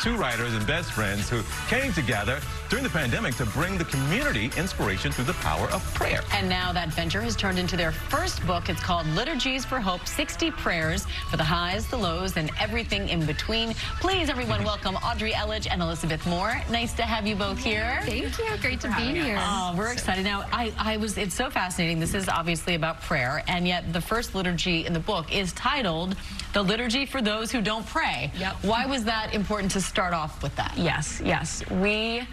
two writers and best friends who came together during the pandemic to bring the community inspiration through the power of prayer. And now that venture has turned into their first book. It's called Liturgies for Hope, 60 Prayers for the Highs, the Lows, and Everything in Between. Please, everyone, welcome Audrey Elledge and Elizabeth Moore. Nice to have you both here. Thank you. Great to be here. Oh, we're excited. Now, it's so fascinating. This is obviously about prayer, and yet the first liturgy in the book is titled The Liturgy for Those Who Don't Pray. Yep. Why was that important to start off with that? Yes. We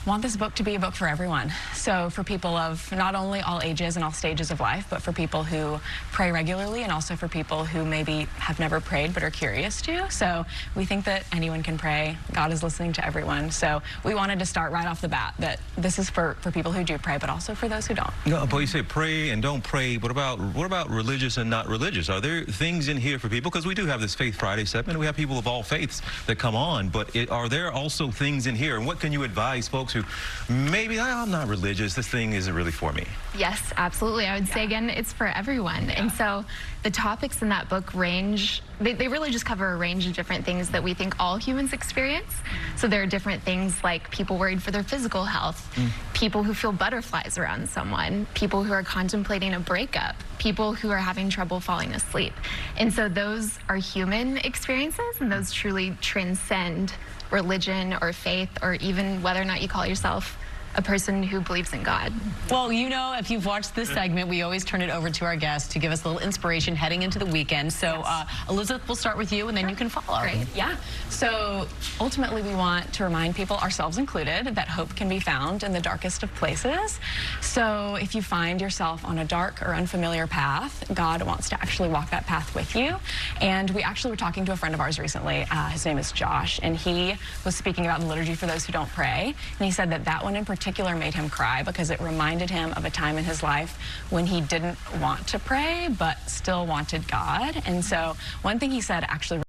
want this book to be a book for everyone. So for people of not only all ages and all stages of life, but for people who pray regularly and also for people who maybe have never prayed but are curious to. So we think that anyone can pray. God is listening to everyone. So we wanted to start right off the bat that this is for people who do pray, but also for those who don't. No, but you say pray and don't pray. What about religious and not religious? Are there things in here for people? Because we do have this Faith Friday segment. We have people of all faiths that come on, but are there also things in here? And what can you advise folks who maybe, I'm not religious, this thing isn't really for me? Yes, absolutely. I would say, again, it's for everyone. And so the topics in that book range, they really just cover a range of different things that we think all humans experience. So there are different things like people worried for their physical health, people who feel butterflies around someone, people who are contemplating a breakup, people who are having trouble falling asleep. And so those are human experiences, and those truly transcend religion or faith, or even whether or not you call yourself a person who believes in God. Well, you know, if you've watched this segment, we always turn it over to our guests to give us a little inspiration heading into the weekend. So, Yes. Elizabeth, we'll start with you, and then you can follow. Great. Yeah. So ultimately, we want to remind people, ourselves included, that hope can be found in the darkest of places. So if you find yourself on a dark or unfamiliar path, God wants to actually walk that path with you. And we actually were talking to a friend of ours recently. His name is Josh, and he was speaking about the liturgy for those who don't pray. And he said that that one in particular made him cry because it reminded him of a time in his life when he didn't want to pray but still wanted God. And so one thing he said actually